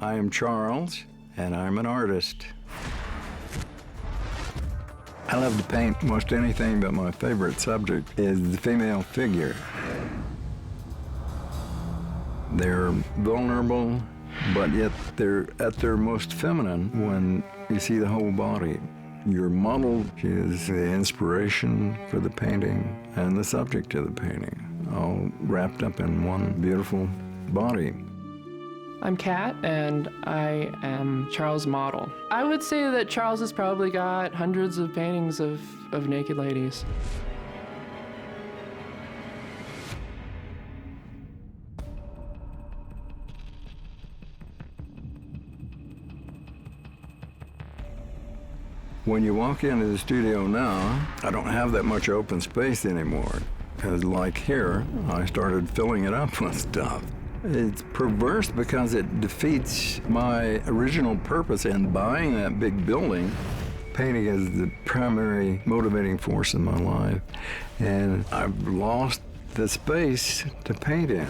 I am Charles, and I'm an artist. I love to paint most anything, but my favorite subject is the female figure. They're vulnerable, but yet they're at their most feminine when you see the whole body. Your model is the inspiration for the painting and the subject of the painting, all wrapped up in one beautiful body. I'm Kat, and I am Charles' model. I would say that Charles has probably got hundreds of paintings of naked ladies. When you walk into the studio now, I don't have that much open space anymore. Because like here, I started filling it up with stuff. It's perverse because it defeats my original purpose in buying that big building. Painting is the primary motivating force in my life, and I've lost the space to paint in.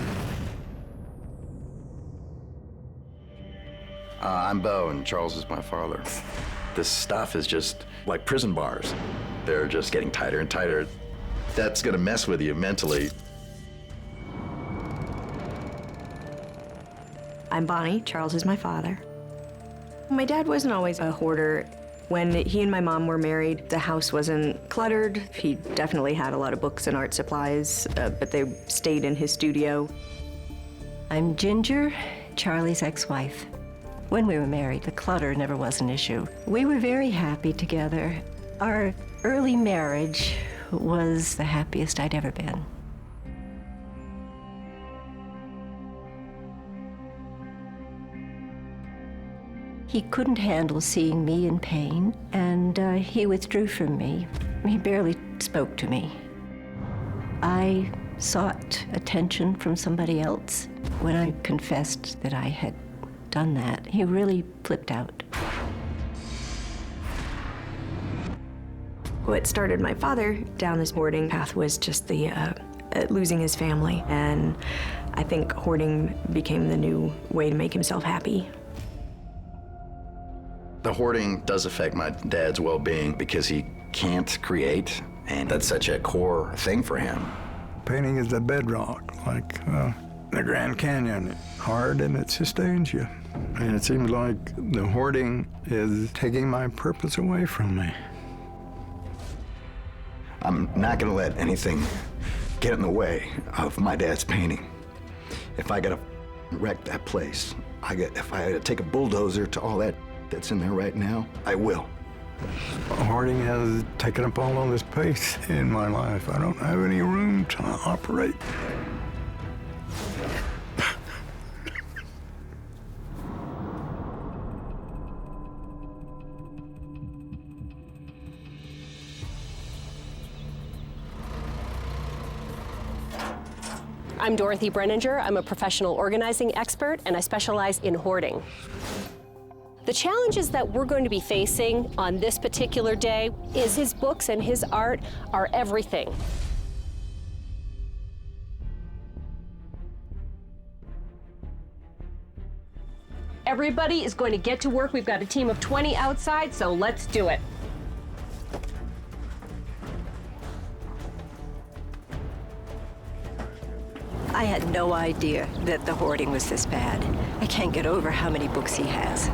I'm Bo, and Charles is my father. This stuff is just like prison bars. They're just getting tighter and tighter. That's gonna mess with you mentally. I'm Bonnie. Charles is my father. My dad wasn't always a hoarder. When he and my mom were married, the house wasn't cluttered. He definitely had a lot of books and art supplies, but they stayed in his studio. I'm Ginger, Charlie's ex-wife. When we were married, the clutter never was an issue. We were very happy together. Our early marriage was the happiest I'd ever been. He couldn't handle seeing me in pain, and he withdrew from me. He barely spoke to me. I sought attention from somebody else. When I confessed that I had done that, he really flipped out. What started my father down this hoarding path was just the losing his family, and I think hoarding became the new way to make himself happy. The hoarding does affect my dad's well-being because he can't create, and that's such a core thing for him. Painting is the bedrock, like the Grand Canyon. Hard, and it sustains you. And it seems like the hoarding is taking my purpose away from me. I'm not gonna let anything get in the way of my dad's painting. If I gotta wreck that place, if I had to take a bulldozer to all that's in there right now, I will. Hoarding has taken up all of the space in my life. I don't have any room to operate. I'm Dorothy Brenninger. I'm a professional organizing expert, and I specialize in hoarding. The challenges that we're going to be facing on this particular day is his books and his art are everything. Everybody is going to get to work. We've got a team of 20 outside, so let's do it. I had no idea that the hoarding was this bad. I can't get over how many books he has.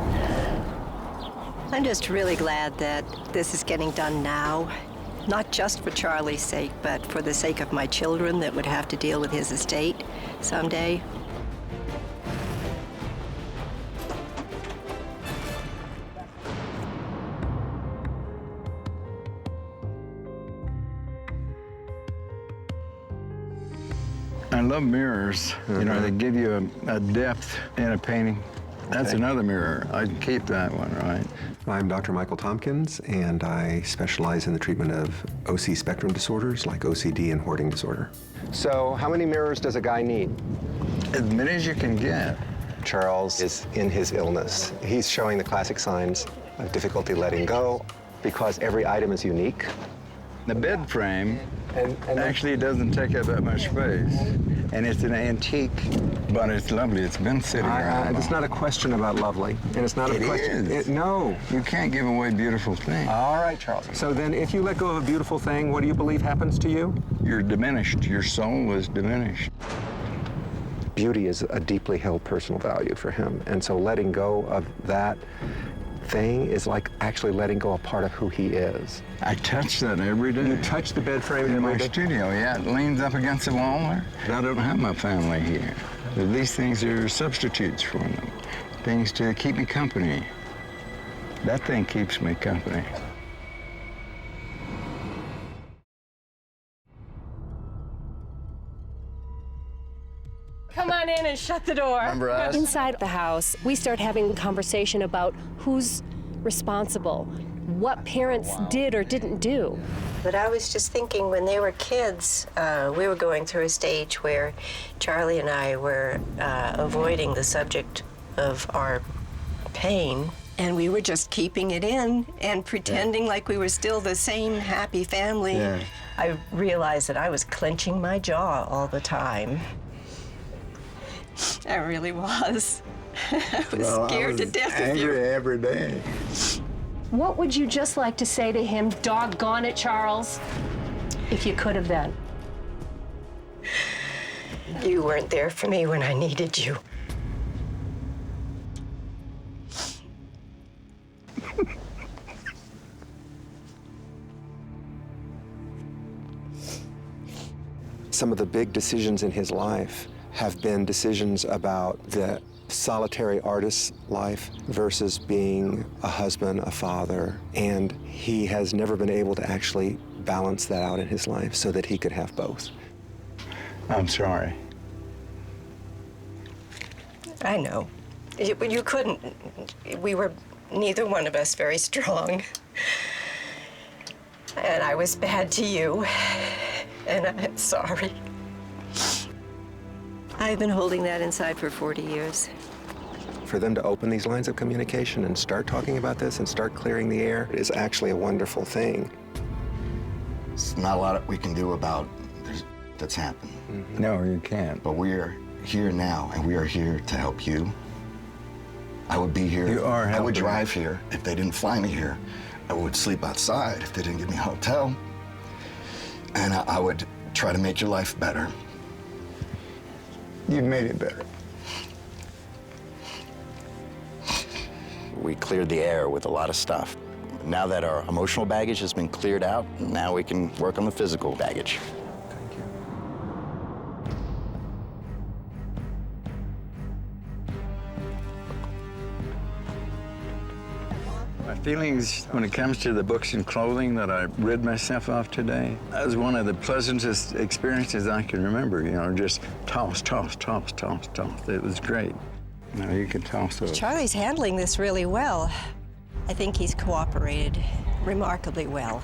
I'm just really glad that this is getting done now, not just for Charlie's sake, but for the sake of my children that would have to deal with his estate someday. I love mirrors. You know, they give you a depth in a painting. That's another mirror. I'd keep that one, right? I'm Dr. Michael Tompkins, and I specialize in the treatment of OC spectrum disorders like OCD and hoarding disorder. So how many mirrors does a guy need? As many as you can get. Charles is in his illness. He's showing the classic signs of difficulty letting go because every item is unique. The bed frame And actually doesn't take up that much space. And it's an antique, but it's lovely. It's been sitting around. it's not a question about lovely, and it's not It a question. is. No. You can't give away beautiful things. All right, Charles. So then, if you let go of a beautiful thing, what do you believe happens to you? You're diminished. Your soul is diminished. Beauty is a deeply held personal value for him, and so letting go of that thing is like actually letting go a part of who he is. I touch that every day. You touch the bed frame in my every day? studio, yeah. It leans up against the wall there. I don't have my family here. These things are substitutes for them. Things to keep me company. That thing keeps me company. Come on in and shut the door. Remember us? Inside the house, we start having a conversation about who's responsible, what parents did or didn't do. But I was just thinking, when they were kids, we were going through a stage where Charlie and I were avoiding the subject of our pain. And we were just keeping it in and pretending like we were still the same happy family. Yeah. I realized that I was clenching my jaw all the time. I really was. I was scared to death of you. Angry every day. What would you just like to say to him, doggone it, Charles, if you could have then? You weren't there for me when I needed you. Some of the big decisions in his life have been decisions about the solitary artist's life versus being a husband, a father, and he has never been able to actually balance that out in his life so that he could have both. I'm sorry. I know. You couldn't. We were, neither one of us, very strong. And I was bad to you. And I'm sorry. I've been holding that inside for 40 years. For them to open these lines of communication and start talking about this and start clearing the air is actually a wonderful thing. It's not a lot we can do about that's happened. No, you can't. But we're here now, and we are here to help you. I would be here. You are I would helping. drive here if they didn't fly me here. I would sleep outside if they didn't give me a hotel. And I would try to make your life better. You've made it better. We cleared the air with a lot of stuff. Now that our emotional baggage has been cleared out, now we can work on the physical baggage. Thank you. My feelings when it comes to the books and clothing that I rid myself of today, that was one of the pleasantest experiences I can remember, you know, just toss, toss, toss, toss, toss. It was great. Now you can toss those. Charlie's handling this really well. I think he's cooperated remarkably well.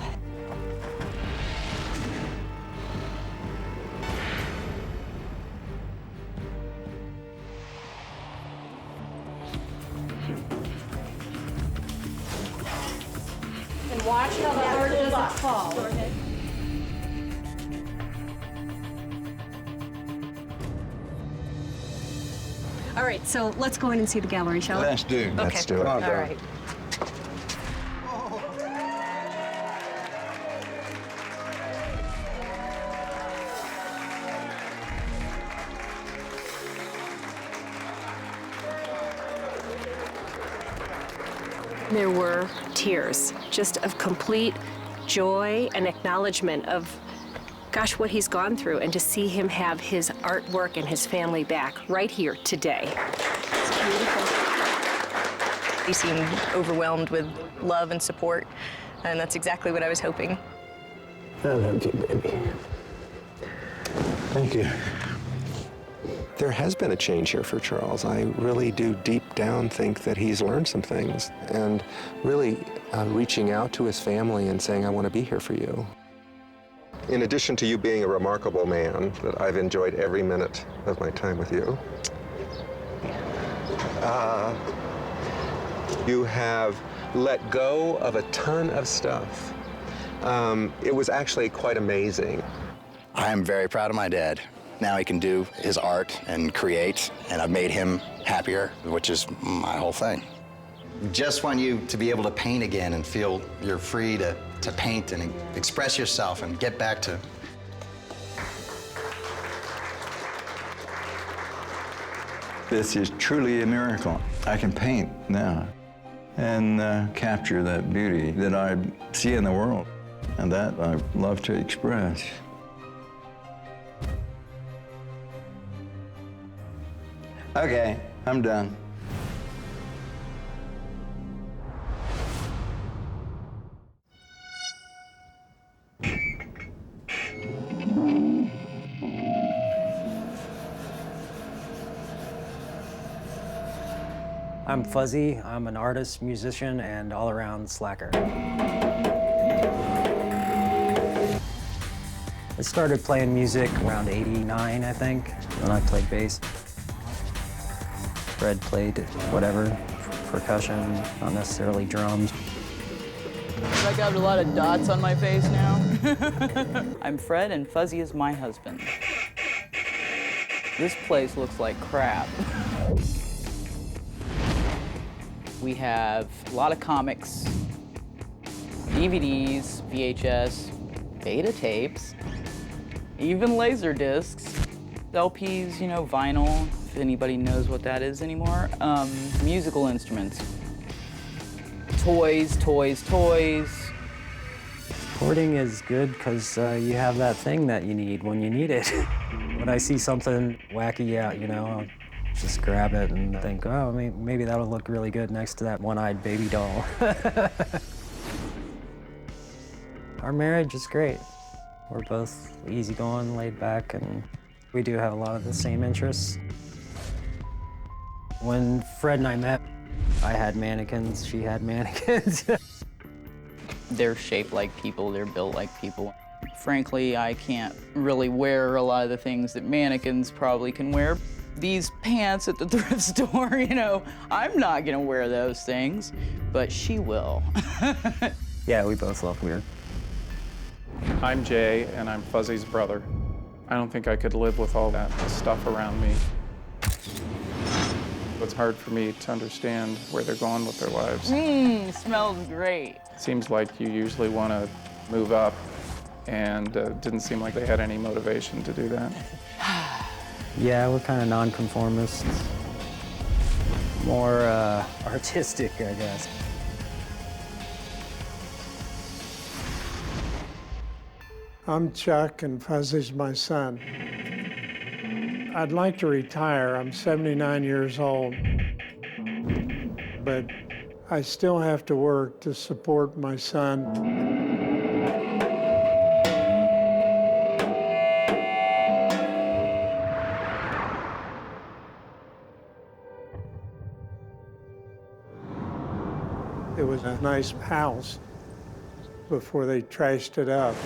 And watch how the heart doesn't fall. All right, so let's go in and see the gallery, shall we? Let's do. Let's do it. Come on, All Dora. right. There were tears, just of complete joy and acknowledgement of, gosh, what he's gone through, and to see him have his artwork and his family back right here today. It's beautiful. He seemed overwhelmed with love and support, and that's exactly what I was hoping. I love you, baby. Thank you. There has been a change here for Charles. I really do deep down think that he's learned some things and really reaching out to his family and saying, I want to be here for you. In addition to you being a remarkable man, that I've enjoyed every minute of my time with you, you have let go of a ton of stuff It was actually quite amazing. I am very proud of my dad. Now he can do his art and create, and I've made him happier, which is my whole thing. Just want you to be able to paint again and feel you're free to paint and express yourself and get back to. This is truly a miracle. I can paint now and capture that beauty that I see in the world, and that I love to express. Okay, I'm done. I'm Fuzzy. I'm an artist, musician, and all-around slacker. I started playing music around '89, I think, when I played bass. Fred played whatever, percussion, not necessarily drums. I got a lot of dots on my face now. I'm Fred, and Fuzzy is my husband. This place looks like crap. We have a lot of comics, DVDs, VHS, beta tapes, even laser discs, LPs, you know, vinyl, if anybody knows what that is anymore, musical instruments, toys. Hoarding is good because you have that thing that you need when you need it. When I see something wacky out, you know, I'll just grab it and think, oh, maybe that'll look really good next to that one-eyed baby doll. Our marriage is great. We're both easygoing, laid back, and we do have a lot of the same interests. When Fred and I met, I had mannequins, she had mannequins. They're shaped like people, they're built like people. Frankly, I can't really wear a lot of the things that mannequins probably can wear. These pants at the thrift store, you know, I'm not gonna wear those things, but she will. Yeah, we both look weird. I'm Jay, and I'm Fuzzy's brother. I don't think I could live with all that stuff around me. It's hard for me to understand where they're going with their lives. Smells great. It seems like you usually want to move up, and didn't seem like they had any motivation to do that. Yeah, we're kind of nonconformists. More artistic, I guess. I'm Chuck, and Fuzzy's my son. I'd like to retire. I'm 79 years old. But I still have to work to support my son. It was a nice house before they trashed it up.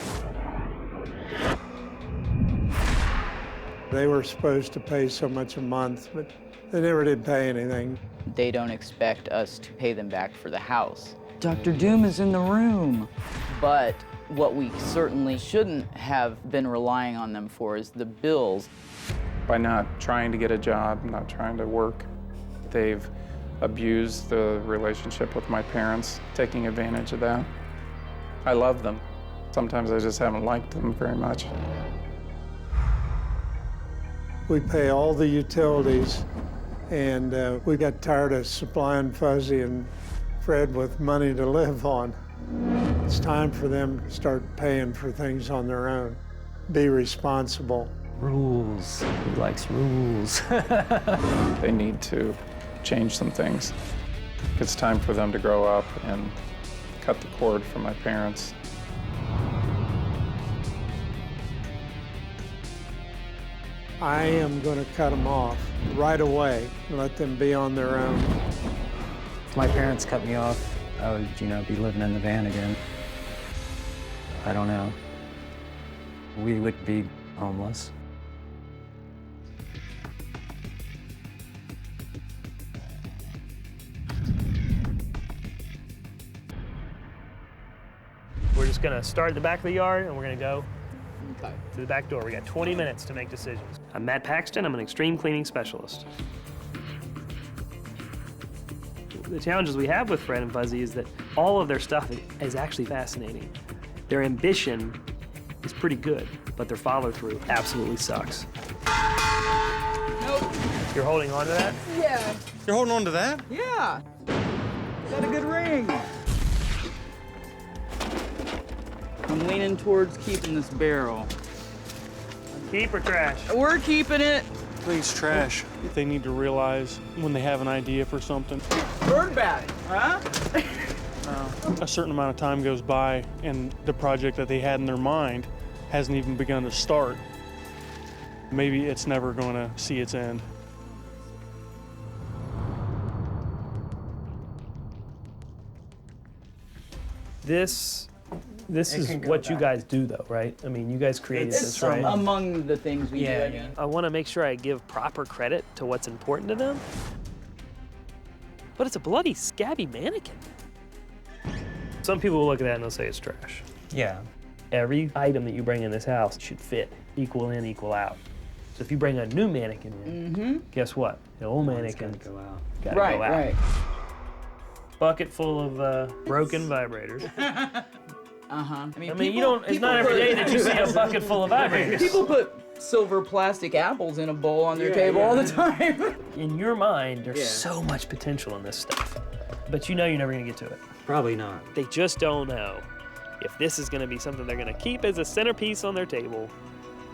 They were supposed to pay so much a month, but they never did pay anything. They don't expect us to pay them back for the house. Dr. Doom is in the room. But what we certainly shouldn't have been relying on them for is the bills. By not trying to get a job, not trying to work, they've abused the relationship with my parents, taking advantage of that. I love them. Sometimes I just haven't liked them very much. We pay all the utilities, and we got tired of supplying Fuzzy and Fred with money to live on. It's time for them to start paying for things on their own. Be responsible. Rules. He likes rules. They need to change some things. It's time for them to grow up and cut the cord from my parents. I am going to cut them off right away and let them be on their own. If my parents cut me off, I would, you know, be living in the van again. I don't know. We would be homeless. We're just just gonna start at the back of the yard and we're gonna go through the back door. We got 20 minutes to make decisions. I'm Matt Paxton, I'm an extreme cleaning specialist. The challenges we have with Fred and Fuzzy is that all of their stuff is actually fascinating. Their ambition is pretty good, but their follow-through absolutely sucks. Nope. You're holding on to that? Yeah. You're holding on to that? Yeah. Got a good ring. I'm leaning towards keeping this barrel. Keep or trash? We're keeping it. Please, trash. They need to realize when they have an idea for something. Bird bat, huh? A certain amount of time goes by and the project that they had in their mind hasn't even begun to start. Maybe it's never going to see its end. This is what you guys do, though, right? I mean, you guys created this, right? Among the things we do. I mean. I want to make sure I give proper credit to what's important to them. But it's a bloody, scabby mannequin. Some people will look at that and they'll say it's trash. Yeah. Every item that you bring in this house should fit, equal in, equal out. So if you bring a new mannequin in, guess what? The old mannequin gotta go out. Right. Bucket full of broken vibrators. I mean, you don't. It's not every day that you see a bucket full of vibrators. People put silver plastic apples in a bowl on their table all the time. In your mind, there's so much potential in this stuff, but you know you're never gonna get to it. Probably not. They just don't know if this is gonna be something they're gonna keep as a centerpiece on their table,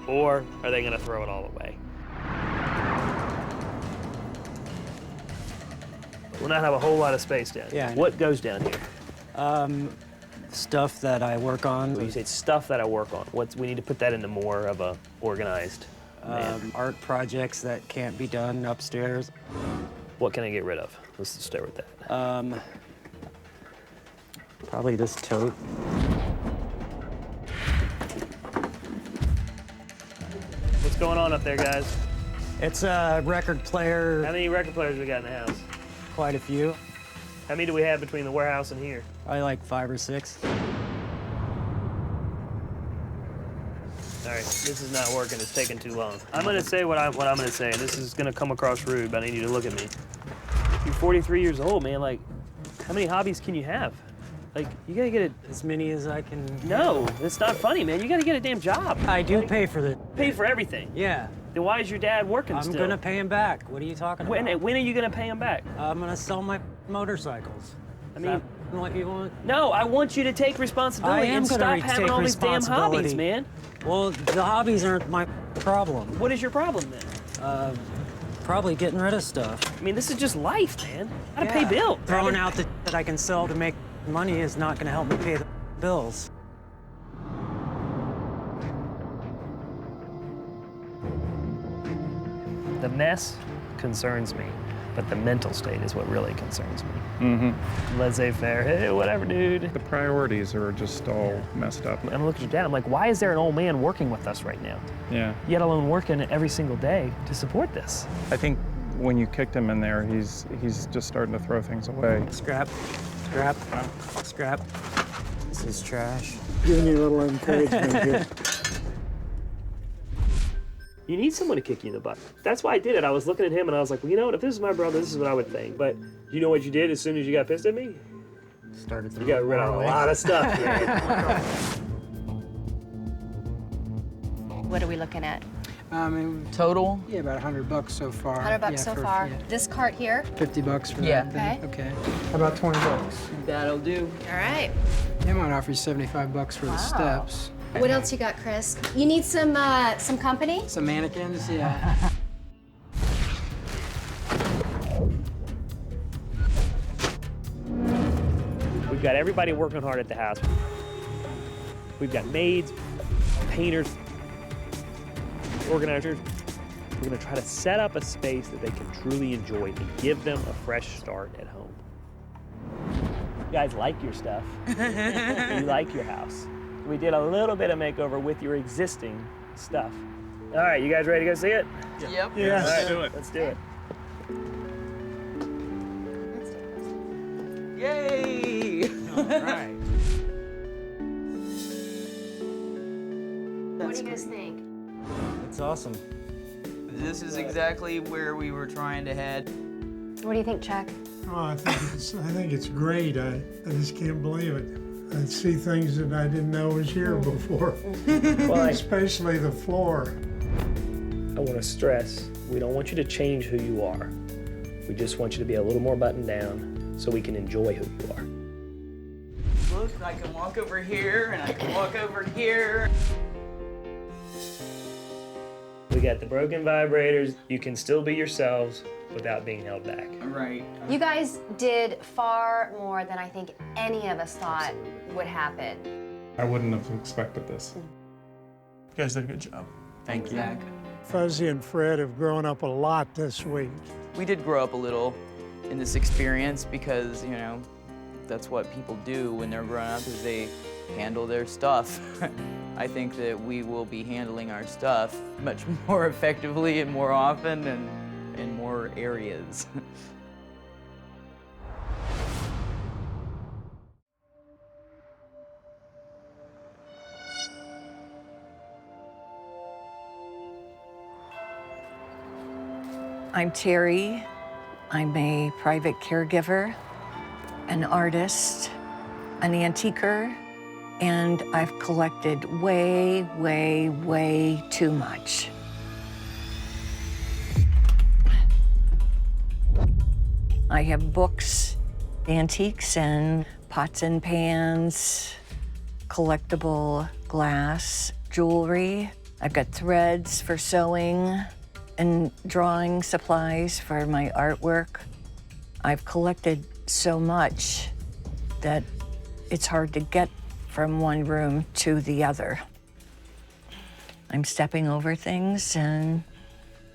or are they gonna throw it all away? We'll not have a whole lot of space down here. Yeah. What goes down here? Stuff that I work on. When you say stuff that I work on, we need to put that into more of a organized art projects that can't be done upstairs. What can I get rid of? Let's just start with that. Probably this tote. What's going on up there, guys? It's a record player. How many record players we got in the house? Quite a few. How many do we have between the warehouse and here? Probably like 5 or 6. All right, this is not working. It's taking too long. I'm gonna say what I'm gonna say, and this is gonna come across rude, but I need you to look at me. You're 43 years old, man. Like, how many hobbies can you have? Like, you gotta get as many as I can. No, it's not funny, man. You gotta get a damn job. I do pay for the. Pay for everything. Yeah. Then why is your dad working still? I'm gonna pay him back. What are you talking about? When are you gonna pay him back? I'm gonna sell my motorcycles. I mean, what you want? No, I want you to take responsibility and stop having all these damn hobbies, man. Well, the hobbies aren't my problem. What is your problem then? Probably getting rid of stuff. I mean, this is just life, man. Gotta pay bills. Throwing out the that I can sell to make money is not gonna help me pay the bills. The mess concerns me, but the mental state is what really concerns me. Mm-hmm. Laissez-faire, hey, whatever, dude. The priorities are just all messed up. I'm looking at your dad, I'm like, why is there an old man working with us right now? Yeah. Yet alone working every single day to support this. I think when you kicked him in there, he's just starting to throw things away. Scrap, scrap, scrap. This is trash. Giving you a little encouragement here. You need someone to kick you in the butt. That's why I did it. I was looking at him and I was like, well, you know what? If this is my brother, this is what I would think. But you know what you did as soon as you got pissed at me? Started. You got rid of a lot of stuff. What are we looking at? Total? Yeah, about $100 so far. $100 yeah, so for, far. Yeah. This cart here? $50 for Yeah. that. Okay. Okay. How about $20? That'll do. All right. They might offer you $75 for the steps. What else you got, Chris? You need some company? Some mannequins, yeah. We've got everybody working hard at the house. We've got maids, painters, organizers. We're gonna try to set up a space that they can truly enjoy and give them a fresh start at home. You guys like your stuff. You like your house. We did a little bit of makeover with your existing stuff. All right, you guys ready to go see it? Yep. Yeah. Let's do it. Let's do it. Yay! All right. What do you guys think? It's awesome. This is exactly where we were trying to head. What do you think, Chuck? Oh, I think it's great. I just can't believe it. I see things that I didn't know was here before, especially the floor. I want to stress, we don't want you to change who you are. We just want you to be a little more buttoned down so we can enjoy who you are. Look, I can walk over here and I can walk over here. We got the broken vibrators. You can still be yourselves without being held back. Right. You guys did far more than I think any of us thought would happen. I wouldn't have expected this. You guys did a good job. Thank you. Fuzzy and Fred have grown up a lot this week. We did grow up a little in this experience because, you know, that's what people do when they're growing up is they handle their stuff. I think that we will be handling our stuff much more effectively and more often and in more areas. I'm Terry. I'm a private caregiver, an artist, an antiquer, and I've collected way, way, way too much. I have books, antiques, and pots and pans, collectible glass, jewelry. I've got threads for sewing and drawing supplies for my artwork. I've collected so much that it's hard to get from one room to the other. I'm stepping over things and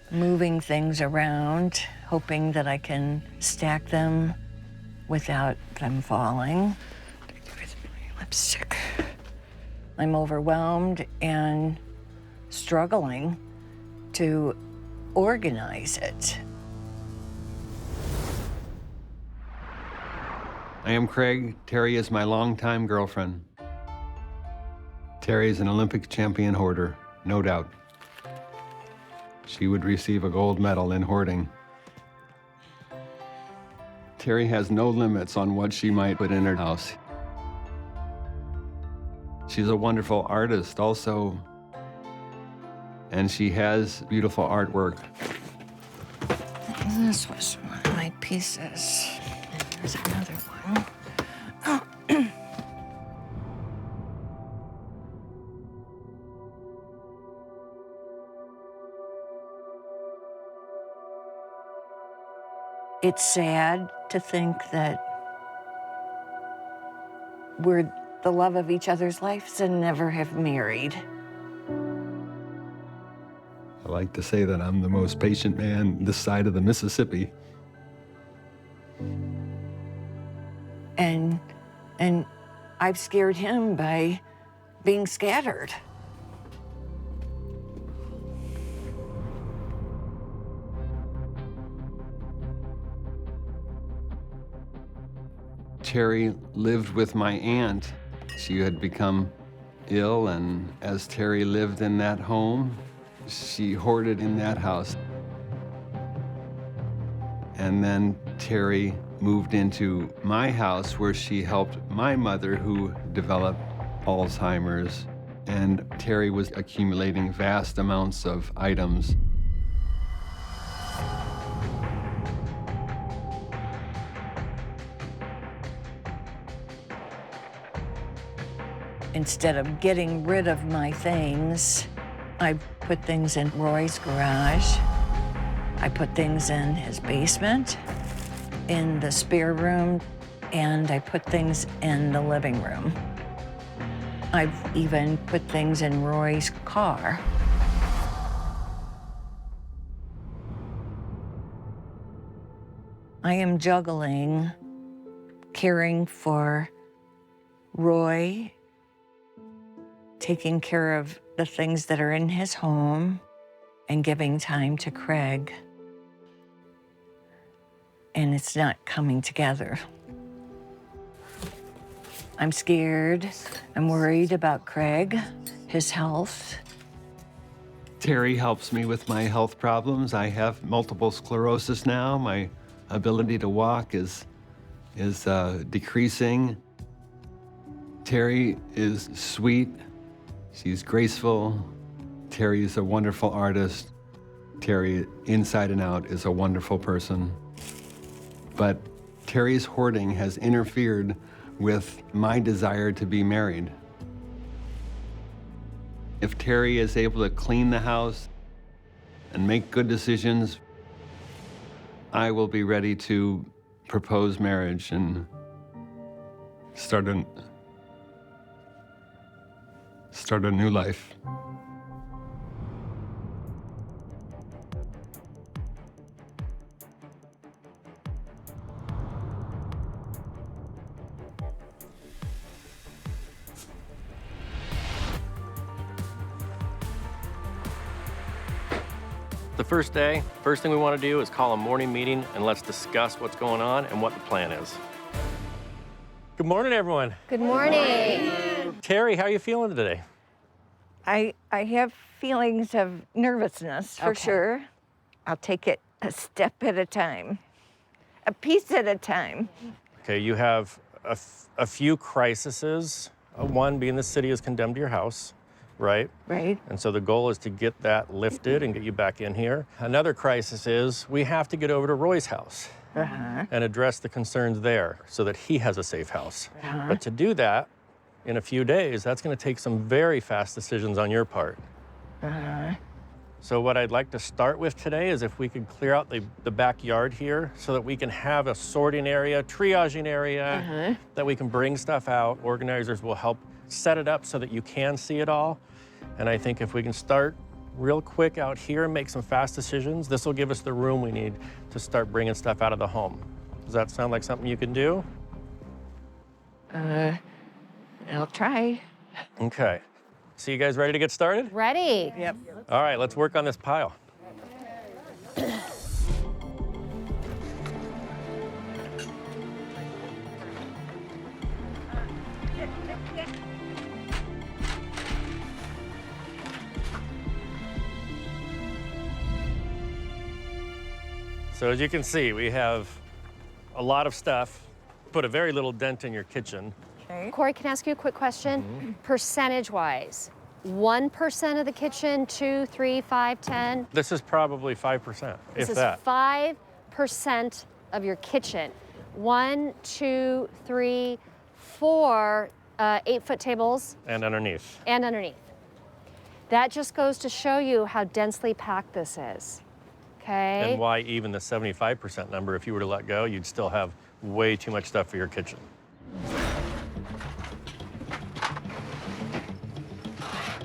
moving things around, hoping that I can stack them without them falling. Lipstick. I'm overwhelmed and struggling to organize it. I am Craig. Terry is my longtime girlfriend. Terry is an Olympic champion hoarder, no doubt. She would receive a gold medal in hoarding. Terry has no limits on what she might put in her house. She's a wonderful artist also, and she has beautiful artwork. This was one of my pieces. There's another one. It's sad to think that we're the love of each other's lives and never have married. I like to say that I'm the most patient man this side of the Mississippi. And I've scared him by being scattered. Terry lived with my aunt. She had become ill, and as Terry lived in that home, she hoarded in that house. And then Terry moved into my house where she helped my mother who developed Alzheimer's. And Terry was accumulating vast amounts of items. Instead of getting rid of my things, I put things in Roy's garage. I put things in his basement, in the spare room, and I put things in the living room. I've even put things in Roy's car. I am juggling caring for Roy, taking care of the things that are in his home, and giving time to Craig. And it's not coming together. I'm scared. I'm worried about Craig, his health. Terry helps me with my health problems. I have multiple sclerosis now. My ability to walk is decreasing. Terry is sweet. She's graceful. Terry is a wonderful artist. Terry, inside and out, is a wonderful person. But Terry's hoarding has interfered with my desire to be married. If Terry is able to clean the house and make good decisions, I will be ready to propose marriage and start a new life. The first day, first thing we want to do is call a morning meeting and let's discuss what's going on and what the plan is. Good morning, everyone. Good morning. Terry, how are you feeling today? I have feelings of nervousness, for sure. I'll take it a step at a time, a piece at a time. Okay, you have a few crises. One being the city has condemned your house, right? Right. And so the goal is to get that lifted and get you back in here. Another crisis is we have to get over to Roy's house and address the concerns there so that he has a safe house. But to do that, in a few days, that's going to take some very fast decisions on your part. So what I'd like to start with today is if we could clear out the backyard here so that we can have a sorting area, triaging area, that we can bring stuff out. Organizers will help set it up so that you can see it all. And I think if we can start real quick out here and make some fast decisions, this will give us the room we need to start bringing stuff out of the home. Does that sound like something you can do? I'll try. Okay. So you guys ready to get started? Ready. Yep. All right, let's work on this pile. So as you can see, we have a lot of stuff. Put a very little dent in your kitchen. Okay. Corey, can I ask you a quick question? Percentage-wise, 1% of the kitchen, 2, 3, 5, 10? This is probably 5%, if that. This is 5% of your kitchen. 1, 2, 3, 4 8-foot tables. And underneath. And underneath. That just goes to show you how densely packed this is. Okay? And why even the 75% number, if you were to let go, you'd still have way too much stuff for your kitchen.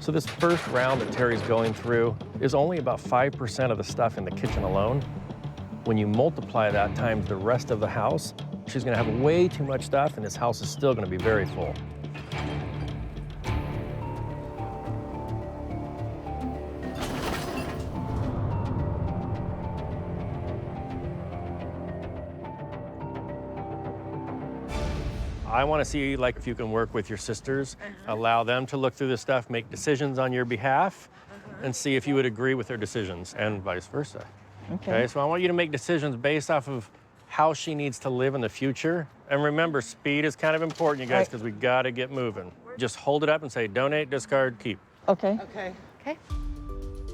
So this first round that Terry's going through is only about 5% of the stuff in the kitchen alone. When you multiply that times the rest of the house, she's gonna have way too much stuff and this house is still gonna be very full. I want to see like if you can work with your sisters, allow them to look through the stuff, make decisions on your behalf, and see if you would agree with their decisions, and vice versa. Okay, so I want you to make decisions based off of how she needs to live in the future. And remember, speed is kind of important, you guys, because we got to get moving. Just hold it up and say, donate, discard, keep. Okay. Okay.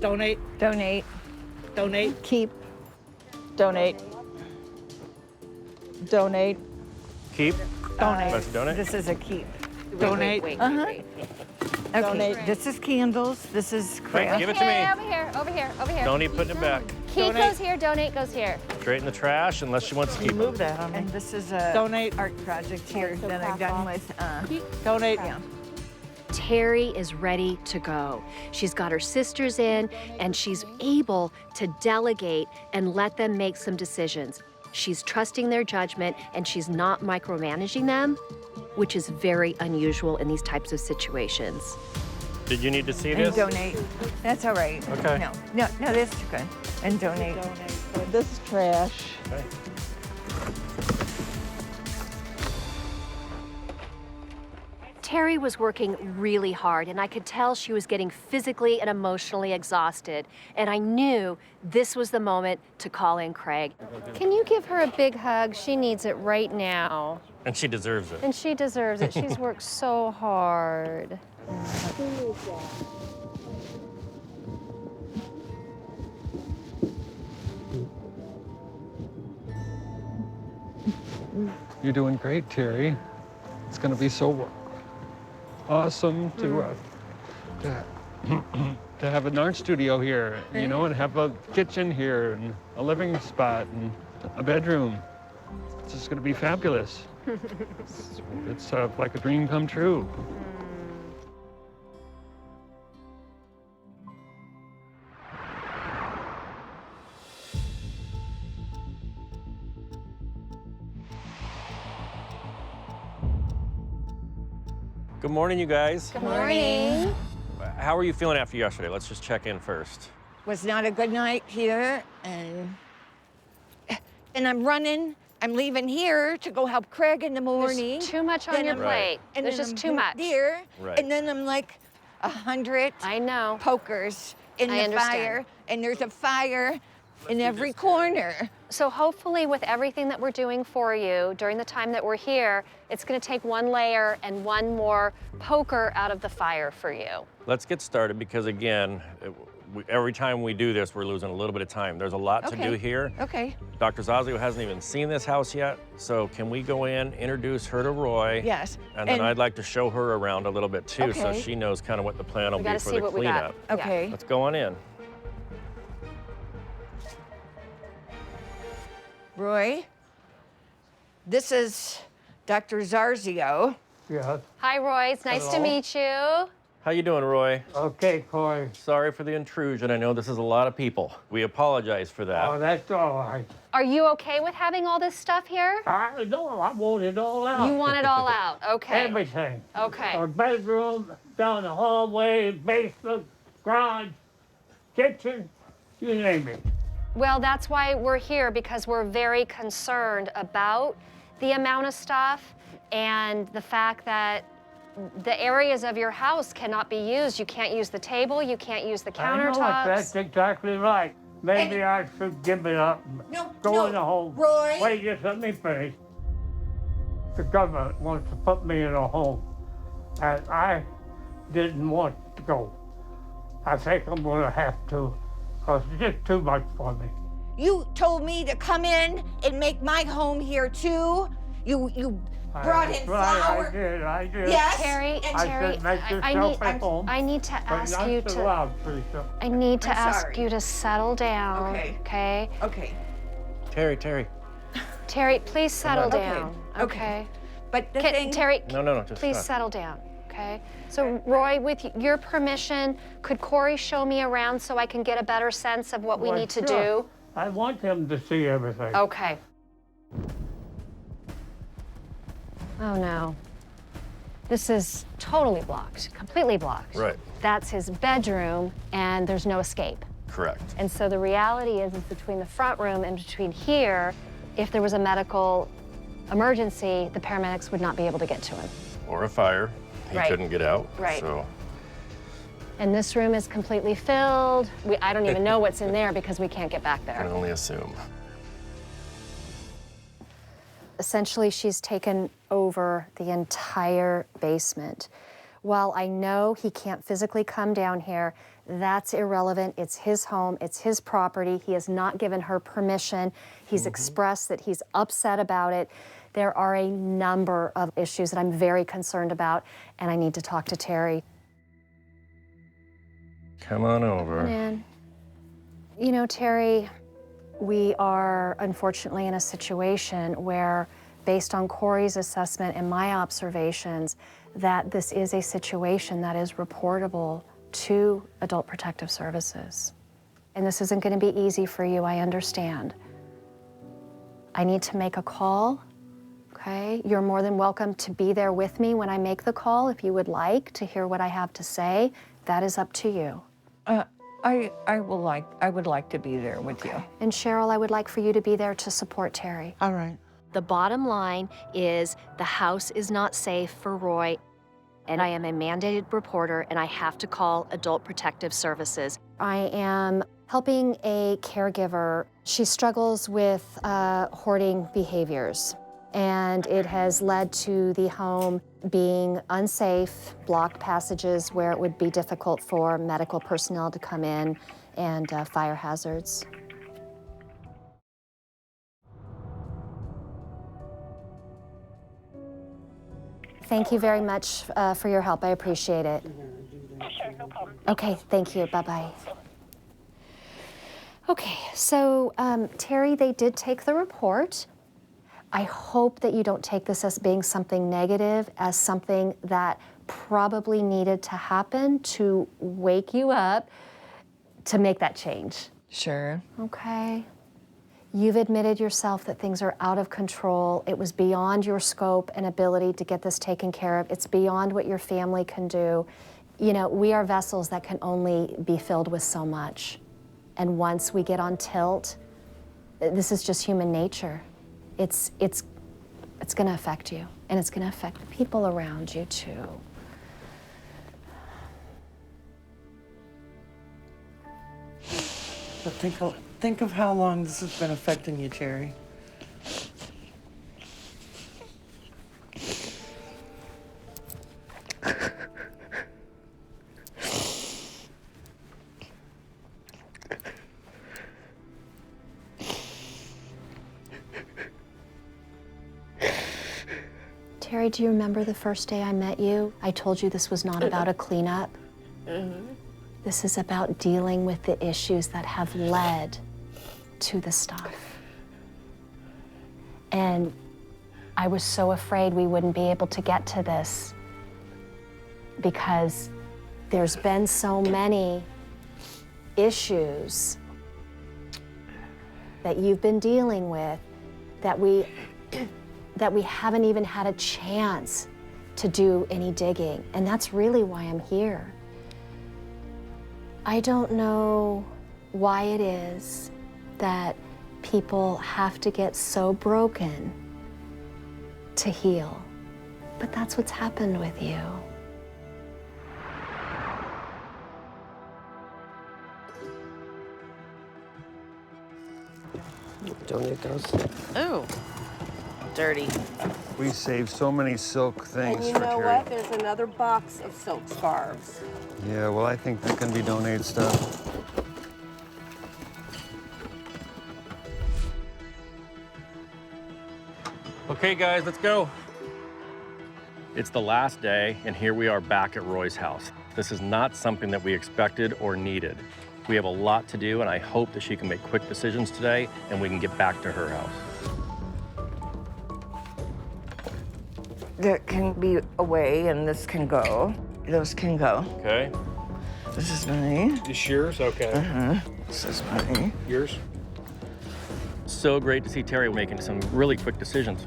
Donate. Donate. Donate. Keep. Donate. Donate. Keep. Donate. Let's donate. This is a keep. Donate. Wait. Okay. Donate. This is candles. This is crafts. Give it to me. Over here, over here, over here. Don't even put it back. Keep goes here, donate goes here. Straight in the trash unless she wants to keep it. Move that on me. And this is a Donate. art project here that I've done with. Donate. Yeah. Terry is ready to go. She's got her sisters in, and she's able to delegate and let them make some decisions. She's trusting their judgment, and she's not micromanaging them, which is very unusual in these types of situations. Did you need to see And this? donate. That's all right. Okay. No, this is good. And donate. This is trash. Okay. Terry was working really hard, and I could tell she was getting physically and emotionally exhausted. And I knew this was the moment to call in Craig. Can you give her a big hug? She needs it right now. And she deserves it. And she deserves it. She's worked so hard. You're doing great, Terry. It's going to be so awesome to have an art studio here, you know, and have a kitchen here and a living spot and a bedroom. It's just going to be fabulous. It's like a dream come true. Good morning, you guys. Good morning. How are you feeling after yesterday? Let's just check in first. Was not a good night here, and I'm leaving here to go help Craig in the morning. There's too much on your plate. And There's then just I'm too much. Here, Right. and then I'm like 100 pokers in I the understand. fire, and there's a fire in every corner. So hopefully with everything that we're doing for you during the time that we're here, it's gonna take one layer and one more poker out of the fire for you. Let's get started because, again, every time we do this, we're losing a little bit of time. There's a lot to do here. Okay. Dr. Zazio hasn't even seen this house yet, so can we go in, introduce her to Roy? Yes. And then I'd like to show her around a little bit too, so Okay. she knows kind of what the plan will We be gotta for see the what we got. cleanup. Okay. Let's go on in. Roy, this is Dr. Zarzio. Yeah. Hi, Roy. It's nice to Hello. meet you. How you doing, Roy? Okay, Corey. Sorry for the intrusion. I know this is a lot of people. We apologize for that. Oh, that's all right. Are you okay with having all this stuff here? I want it all out. You want it all out, okay. Everything. Okay. Our bedroom, down the hallway, basement, garage, kitchen, you name it. Well, that's why we're here, because we're very concerned about the amount of stuff and the fact that the areas of your house cannot be used. You can't use the table, you can't use the I know it. countertops. That's exactly right. Maybe I should give it up. Go in the home. Roy. Wait, just let me finish. The government wants to put me in a home, and I didn't want to go. I think I'm gonna have to, because it's just too much for me. You told me to come in and make my home here too. You brought in flour. I did. Yes. Terry, I Terry, said, make yourself at home. I need to but ask not you so to. loud, Teresa. I need to I'm ask sorry. you to settle down. Okay. Okay. Okay. Terry. Terry, please settle Okay, down. okay. But the thing. Terry, No, just please stop. settle down. Okay. So, Roy, with your permission, could Corey show me around so I can get a better sense of what we Well, need to sure. do? I want him to see everything. Okay. Oh no. This is totally blocked, completely blocked. Right. That's his bedroom, and there's no escape. Correct. And so the reality is between the front room and between here, if there was a medical emergency, the paramedics would not be able to get to him. Or a fire. He Right. couldn't get out. Right. So And this room is completely filled. I don't even know what's in there because we can't get back I can there. only assume. Essentially, she's taken over the entire basement. While I know he can't physically come down here, that's irrelevant. It's his home, it's his property. He has not given her permission. He's expressed that he's upset about it. There are a number of issues that I'm very concerned about, and I need to talk to Terry. Come on over. Man, you know, Terry, we are unfortunately in a situation where, based on Corey's assessment and my observations, that this is a situation that is reportable to Adult Protective Services. And this isn't going to be easy for you, I understand. I need to make a call, okay? You're more than welcome to be there with me when I make the call if you would like to hear what I have to say. That is up to you. I would like to be there with you. And Cheryl, I would like for you to be there to support Terry. All right. The bottom line is the house is not safe for Roy. and I am a mandated reporter, and I have to call Adult Protective Services. I am helping a caregiver. She struggles with hoarding behaviors, and it has led to the home being unsafe, blocked passages where it would be difficult for medical personnel to come in, and fire hazards. Thank you very much for your help. I appreciate it. Sure, no problem. Okay, thank you. Bye-bye. Okay, so Terry, they did take the report. I hope that you don't take this as being something negative, as something that probably needed to happen to wake you up to make that change. Sure. Okay. You've admitted yourself that things are out of control. It was beyond your scope and ability to get this taken care of. It's beyond what your family can do. You know, we are vessels that can only be filled with so much. And once we get on tilt, this is just human nature. It's going to affect you, and it's going to affect the people around you too. But think of how long this has been affecting you, Terry. Terry, do you remember the first day I met you? I told you this was not about a cleanup. This is about dealing with the issues that have led to the stuff. And I was so afraid we wouldn't be able to get to this because there's been so many issues that you've been dealing with that we haven't even had a chance to do any digging. And that's really why I'm here. I don't know why it is that people have to get so broken to heal, but that's what's happened with you. Donate those. Ooh, dirty. We save so many silk things And you for know Terry. what? There's another box of silk scarves. Yeah, well, I think that can be donated stuff. Okay, guys, let's go. It's the last day, and here we are back at Roy's house. This is not something that we expected or needed. We have a lot to do, and I hope that she can make quick decisions today, and we can get back to her house. That can be away, and this can go. Those can go. Okay. This is mine. It's yours? Okay. This is mine. Yours? So great to see Terry making some really quick decisions.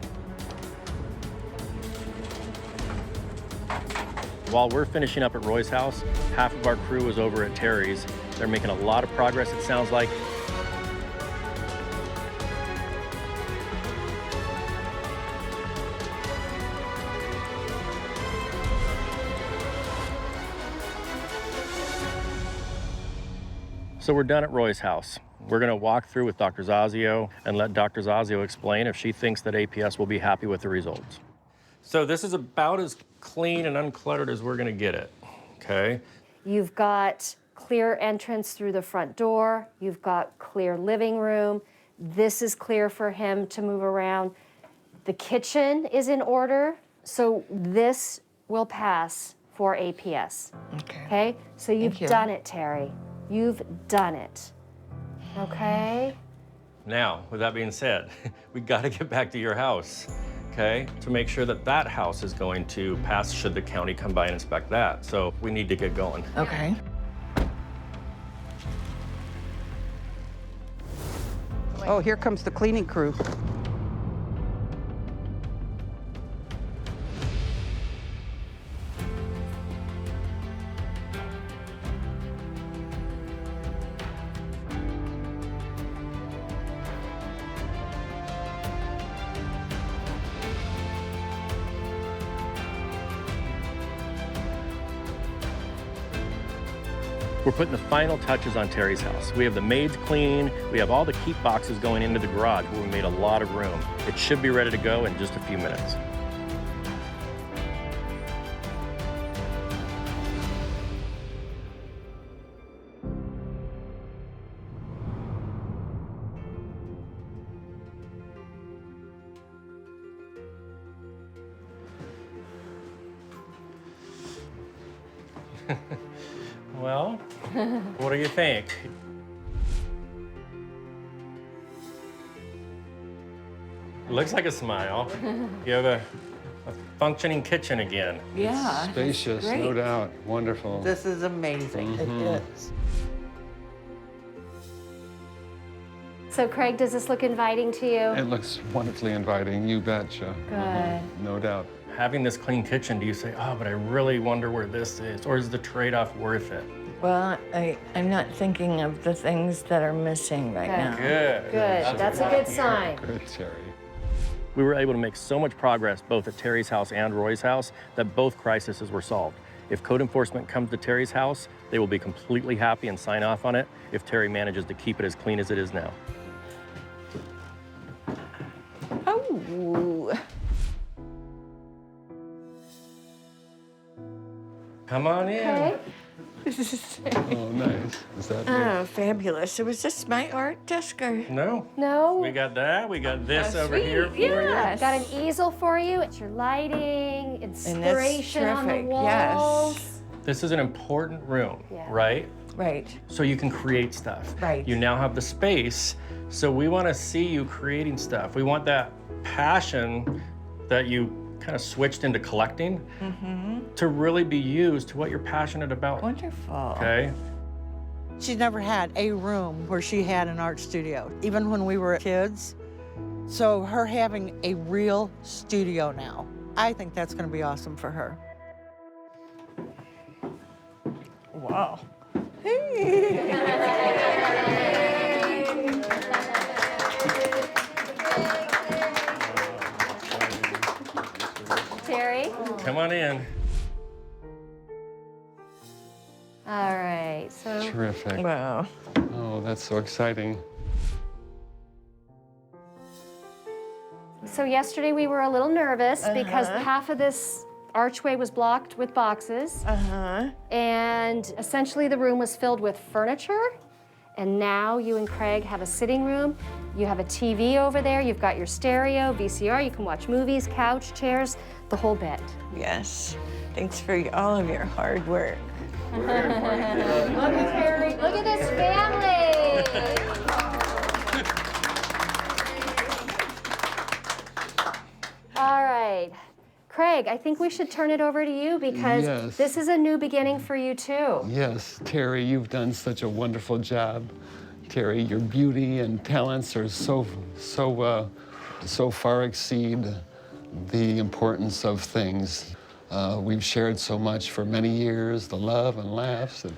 While we're finishing up at Roy's house, half of our crew is over at Terry's. They're making a lot of progress, it sounds like. So we're done at Roy's house. We're gonna walk through with Dr. Zazio and let Dr. Zazio explain if she thinks that APS will be happy with the results. So this is about as clean and uncluttered as we're gonna get it, okay? You've got clear entrance through the front door. You've got clear living room. This is clear for him to move around. The kitchen is in order, so this will pass for APS. Okay? So you've done it, Terry. You've done it. Okay? Now, with that being said, we gotta get back to your house, okay? To make sure that that house is going to pass should the county come by and inspect that. So we need to get going. Okay. Oh, here comes the cleaning crew. We're putting the final touches on Terry's house. We have the maids clean. We have all the keep boxes going into the garage where we made a lot of room. It should be ready to go in just a few minutes. Well, what do you think? Looks like a smile. You have a functioning kitchen again. Yeah. Spacious, no doubt. Wonderful. This is amazing. It is. So Craig, does this look inviting to you? It looks wonderfully inviting, you betcha. Good. No doubt. Having this clean kitchen, do you say, oh, but I really wonder where this is? Or is the trade-off worth it? Well, I'm not thinking of the things that are missing right now. Good. Good. That's a good sign. Good, Terry. We were able to make so much progress both at Terry's house and Roy's house that both crises were solved. If code enforcement comes to Terry's house, they will be completely happy and sign off on it if Terry manages to keep it as clean as it is now. Oh. Come on in. Okay. Oh, nice. Is that Oh, fabulous. Was this my art desk or? No. No. We got that. We got this Oh, over sweet. here for Yeah, you. got an easel for you. It's your lighting, inspiration on the terrific, walls. yes. This is an important room, Yeah. right? Right. So you can create stuff. Right. You now have the space, so we want to see you creating stuff. We want that passion that you kind of switched into collecting to really be used to what you're passionate about. Wonderful. Okay? She never had a room where she had an art studio, even when we were kids. So her having a real studio now, I think that's going to be awesome for her. Wow. Terry? Come on in. All right, so. Terrific. Wow. Oh, that's so exciting. So yesterday we were a little nervous because half of this archway was blocked with boxes. And essentially the room was filled with furniture. And now you and Craig have a sitting room. You have a TV over there. You've got your stereo, VCR. You can watch movies, couch, chairs, the whole bit. Yes. Thanks for all of your hard work. Look at Terry. Look at this family. All right. Craig, I think we should turn it over to you because Yes. this is a new beginning for you too. Yes, Terry, you've done such a wonderful job. Terry, your beauty and talents are so far exceed the importance of things. We've shared so much for many years, the love and laughs and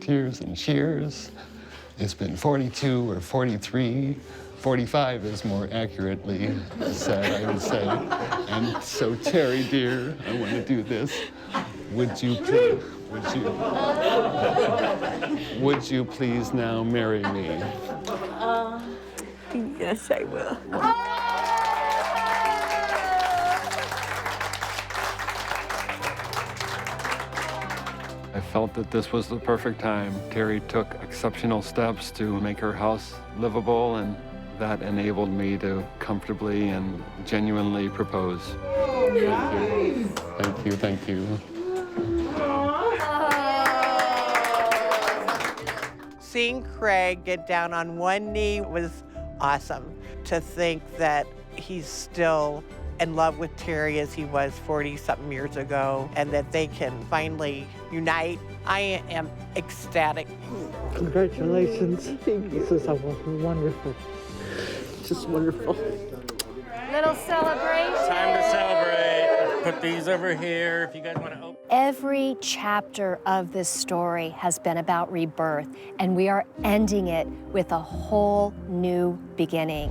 tears and cheers. It's been 42 or 43, 45 is more accurately said, I would say. And so, Terry, dear, I want to do this. Would you please now marry me? Yes, I will. I felt that this was the perfect time. Terry took exceptional steps to make her house livable, and that enabled me to comfortably and genuinely propose. Thank you, thank you. Seeing Craig get down on one knee was awesome. To think that he's still in love with Terry as he was 40-something years ago, and that they can finally unite. I am ecstatic. Congratulations. This is a wonderful, just wonderful. Little celebration. Time to celebrate. Put these over here if you guys want to open. Every chapter of this story has been about rebirth, and we are ending it with a whole new beginning.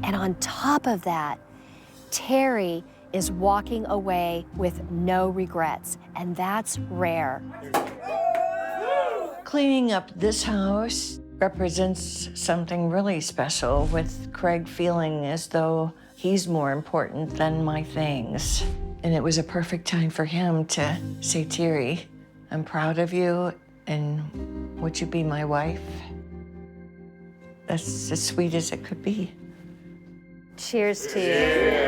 And on top of that, Terry is walking away with no regrets, and that's rare. Cleaning up this house represents something really special, with Craig feeling as though he's more important than my things. And it was a perfect time for him to say, Terry, I'm proud of you, and would you be my wife? That's as sweet as it could be. Cheers to you. Cheers.